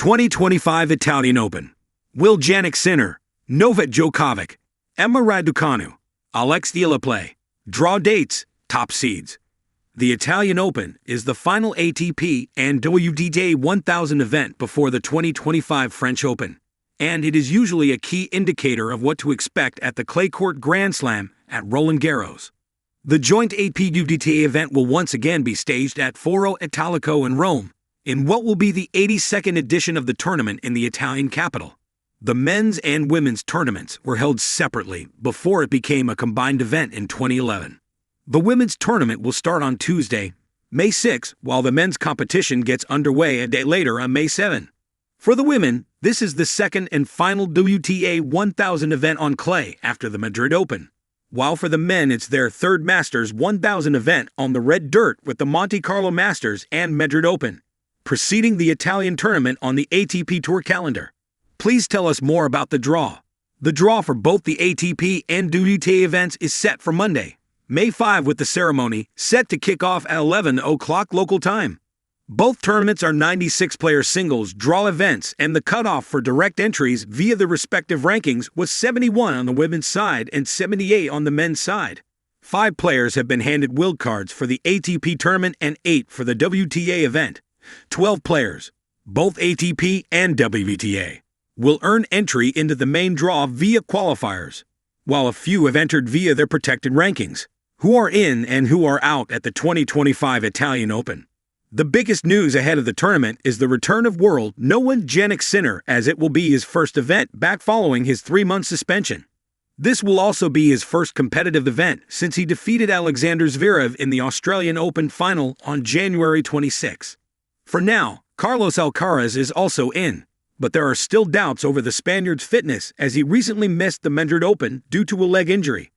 2025 Italian Open. Will Jannik Sinner, Novak Djokovic, Eala Raducanu, Eala play? Draw dates, top seeds. The Italian Open is the final ATP and WTA 1000 event before the 2025 French Open, and it is usually a key indicator of what to expect at the clay court Grand Slam at Roland Garros. The joint ATP-WTA event will once again be staged at Foro Italico in Rome, in what will be the 82nd edition of the tournament in the Italian capital. The men's and women's tournaments were held separately before it became a combined event in 2011. The women's tournament will start on Tuesday, May 6, while the men's competition gets underway a day later on May 7. For the women, this is the second and final WTA 1000 event on clay after the Madrid Open, while for the men it's their third Masters 1000 event on the red dirt with the Monte Carlo Masters and Madrid Open, preceding the Italian tournament on the ATP Tour calendar. Please tell us more about the draw. The draw for both the ATP and WTA events is set for Monday, May 5, with the ceremony set to kick off at 11 o'clock local time. Both tournaments are 96-player singles draw events, and the cutoff for direct entries via the respective rankings was 71 on the women's side and 78 on the men's side. 5 players have been handed wildcards for the ATP tournament and 8 for the WTA event. 12 players, both ATP and WTA, will earn entry into the main draw via qualifiers, while a few have entered via their protected rankings, who are in and who are out at the 2025 Italian Open. The biggest news ahead of the tournament is the return of world no one Jannik Sinner, as it will be his first event back following his 3-month suspension. This will also be his first competitive event since he defeated Alexander Zverev in the Australian Open final on January 26. For now, Carlos Alcaraz is also in, but there are still doubts over the Spaniard's fitness as he recently missed the Madrid Open due to a leg injury.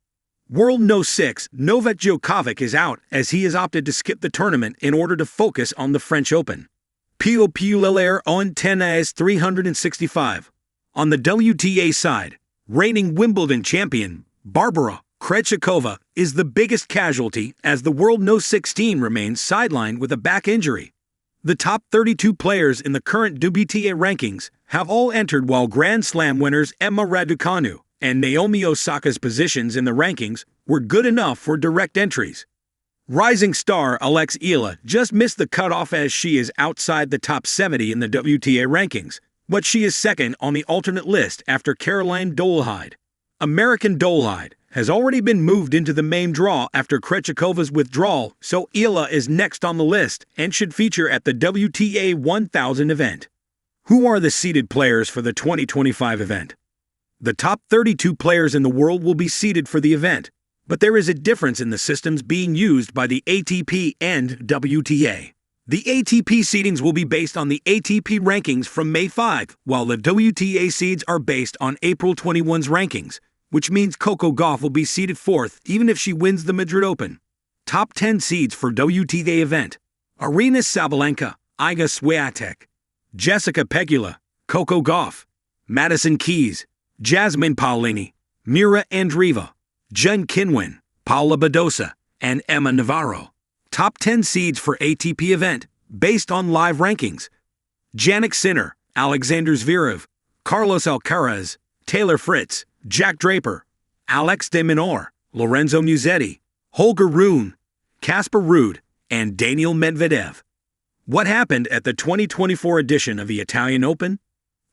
World No. 6 Novak Djokovic is out as he has opted to skip the tournament in order to focus on the French Open. Pio Puleler on tennis 365. On the WTA side, reigning Wimbledon champion Barbara Krejcikova is the biggest casualty as the World No. 16 remains sidelined with a back injury. The top 32 players in the current WTA rankings have all entered, while Grand Slam winners Eala Raducanu and Naomi Osaka's positions in the rankings were good enough for direct entries. Rising star Eala just missed the cutoff as she is outside the top 70 in the WTA rankings, but she is second on the alternate list after Caroline Dolehide. American Dolehide has already been moved into the main draw after Krejcikova's withdrawal, so Eala is next on the list and should feature at the WTA 1000 event. Who are the seeded players for the 2025 event? The top 32 players in the world will be seeded for the event, but there is a difference in the systems being used by the ATP and WTA. The ATP seedings will be based on the ATP rankings from May 5, while the WTA seeds are based on April 21's rankings, which means Coco Gauff will be seeded 4th even if she wins the Madrid Open. Top 10 seeds for WTA event: Aryna Sabalenka, Iga Swiatek, Jessica Pegula, Coco Gauff, Madison Keys, Jasmine Paolini, Mira Andreeva, Jen Kinwin, Paula Badosa, and Emma Navarro. Top 10 seeds for ATP event, based on live rankings: Jannik Sinner, Alexander Zverev, Carlos Alcaraz, Taylor Fritz, Jack Draper, Alex de Minaur, Lorenzo Musetti, Holger Rune, Casper Ruud, and Daniil Medvedev. What happened at the 2024 edition of the Italian Open?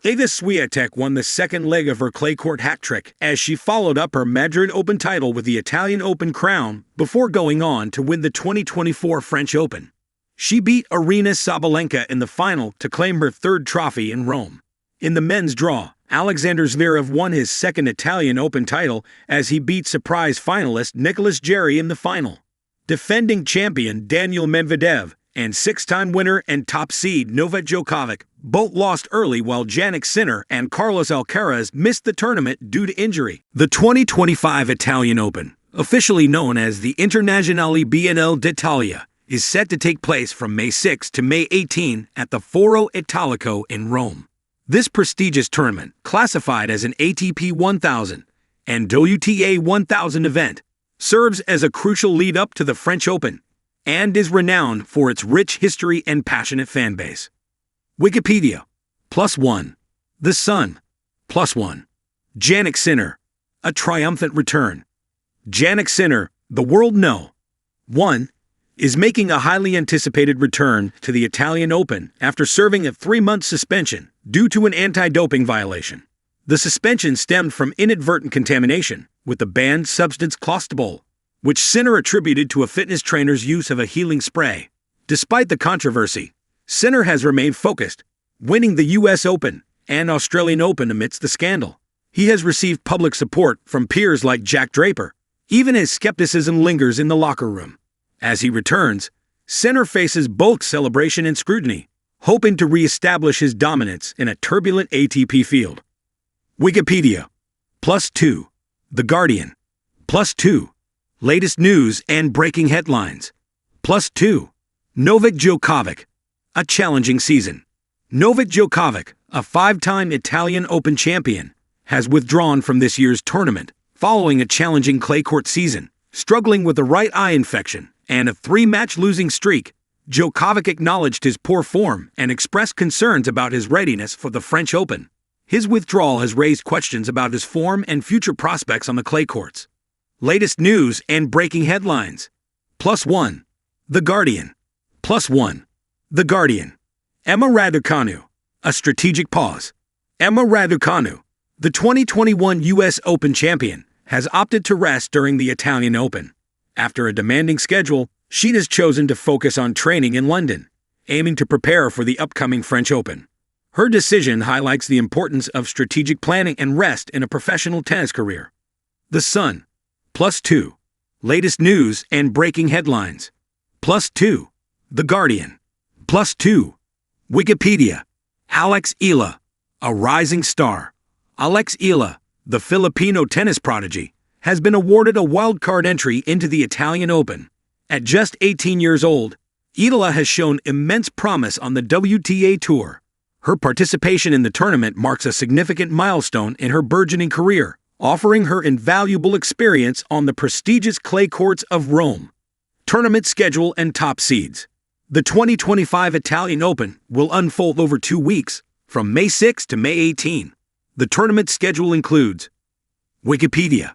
Iga Swiatek won the second leg of her clay court hat trick as she followed up her Madrid Open title with the Italian Open crown before going on to win the 2024 French Open. She beat Aryna Sabalenka in the final to claim her third trophy in Rome. In the men's draw, Alexander Zverev won his second Italian Open title as he beat surprise finalist Nicolas Jarry in the final. Defending champion Daniil Medvedev and 6-time winner and top seed Novak Djokovic both lost early, while Jannik Sinner and Carlos Alcaraz missed the tournament due to injury. The 2025 Italian Open, officially known as the Internazionale Biennale d'Italia, is set to take place from May 6 to May 18 at the Foro Italico in Rome. This prestigious tournament, classified as an ATP 1000 and WTA 1000 event, serves as a crucial lead-up to the French Open and is renowned for its rich history and passionate fan base. Wikipedia. +1. The Sun, +1. Jannik Sinner, a triumphant return. Jannik Sinner, the world know. 1. Is making a highly anticipated return to the Italian Open after serving a 3-month suspension due to an anti-doping violation. The suspension stemmed from inadvertent contamination with the banned substance clostebol, which Sinner attributed to a fitness trainer's use of a healing spray. Despite the controversy, Sinner has remained focused, winning the US Open and Australian Open amidst the scandal. He has received public support from peers like Jack Draper, even as skepticism lingers in the locker room. As he returns, Sinner faces both celebration and scrutiny, hoping to re-establish his dominance in a turbulent ATP field. Wikipedia, +2. The Guardian, +2. Latest news and breaking headlines, +2. Novak Djokovic, a challenging season. Novak Djokovic, a 5-time Italian Open champion, has withdrawn from this year's tournament following a challenging clay court season. Struggling with a right eye infection and a 3-match losing streak, Djokovic acknowledged his poor form and expressed concerns about his readiness for the French Open. His withdrawal has raised questions about his form and future prospects on the clay courts. Latest news and breaking headlines, +1. The Guardian, +1. The Guardian. Emma Raducanu, a strategic pause. Emma Raducanu, the 2021 US Open champion, has opted to rest during the Italian Open. After a demanding schedule, she has chosen to focus on training in London, aiming to prepare for the upcoming French Open. Her decision highlights the importance of strategic planning and rest in a professional tennis career. The Sun, +2. Latest news and breaking headlines, +2. The Guardian, +2. Wikipedia. Eala, a rising star. Eala, the Filipino tennis prodigy, has been awarded a wildcard entry into the Italian Open. At just 18 years old, Eala has shown immense promise on the WTA Tour. Her participation in the tournament marks a significant milestone in her burgeoning career, offering her invaluable experience on the prestigious clay courts of Rome. Tournament schedule and top seeds. The 2025 Italian Open will unfold over 2 weeks, from May 6 to May 18. The tournament schedule includes Wikipedia.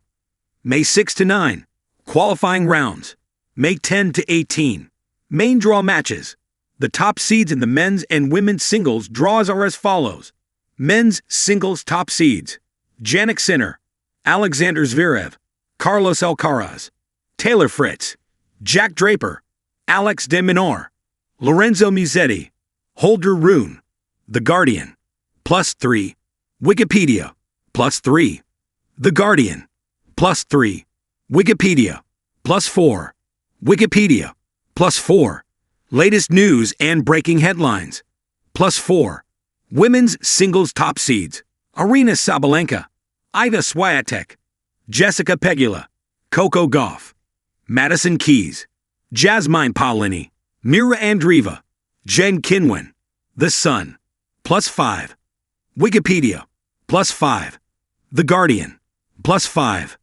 May 6 to 9, qualifying rounds. May 10 to 18, main draw matches. The top seeds in the men's and women's singles draws are as follows. Men's singles top seeds: Jannik Sinner, Alexander Zverev, Carlos Alcaraz, Taylor Fritz, Jack Draper, Alex de Minaur, Lorenzo Musetti, Holger Rune. The Guardian, +3. Wikipedia, +3. The Guardian, +3. Wikipedia, +4. Wikipedia, +4. Latest news and breaking headlines, +4. Women's singles top seeds: Aryna Sabalenka, Iga Swiatek, Jessica Pegula, Coco Gauff, Madison Keys, Jasmine Paolini, Mira Andreeva, Jen Kinwin. The Sun, +5. Wikipedia, +5. The Guardian, +5.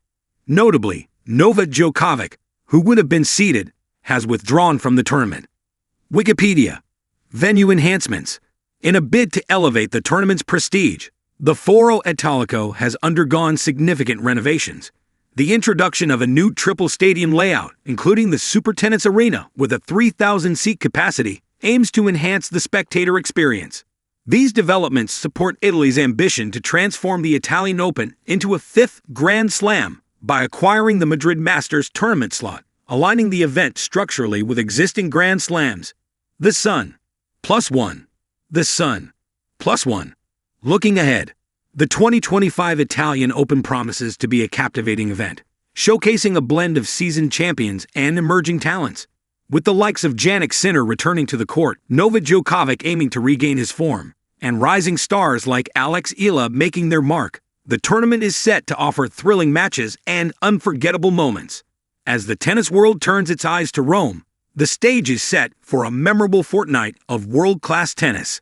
Notably, Novak Djokovic, who would have been seeded, has withdrawn from the tournament. Wikipedia. Venue enhancements. In a bid to elevate the tournament's prestige, the Foro Italico has undergone significant renovations. The introduction of a new triple stadium layout, including the Super Tennis Arena with a 3,000-seat capacity, aims to enhance the spectator experience. These developments support Italy's ambition to transform the Italian Open into a 5th Grand Slam by acquiring the Madrid Masters tournament slot, aligning the event structurally with existing Grand Slams. The Sun, +1. The Sun, +1. Looking ahead, the 2025 Italian Open promises to be a captivating event, showcasing a blend of seasoned champions and emerging talents. With the likes of Jannik Sinner returning to the court, Novak Djokovic aiming to regain his form, and rising stars like Eala making their mark, the tournament is set to offer thrilling matches and unforgettable moments. As the tennis world turns its eyes to Rome, the stage is set for a memorable fortnight of world-class tennis.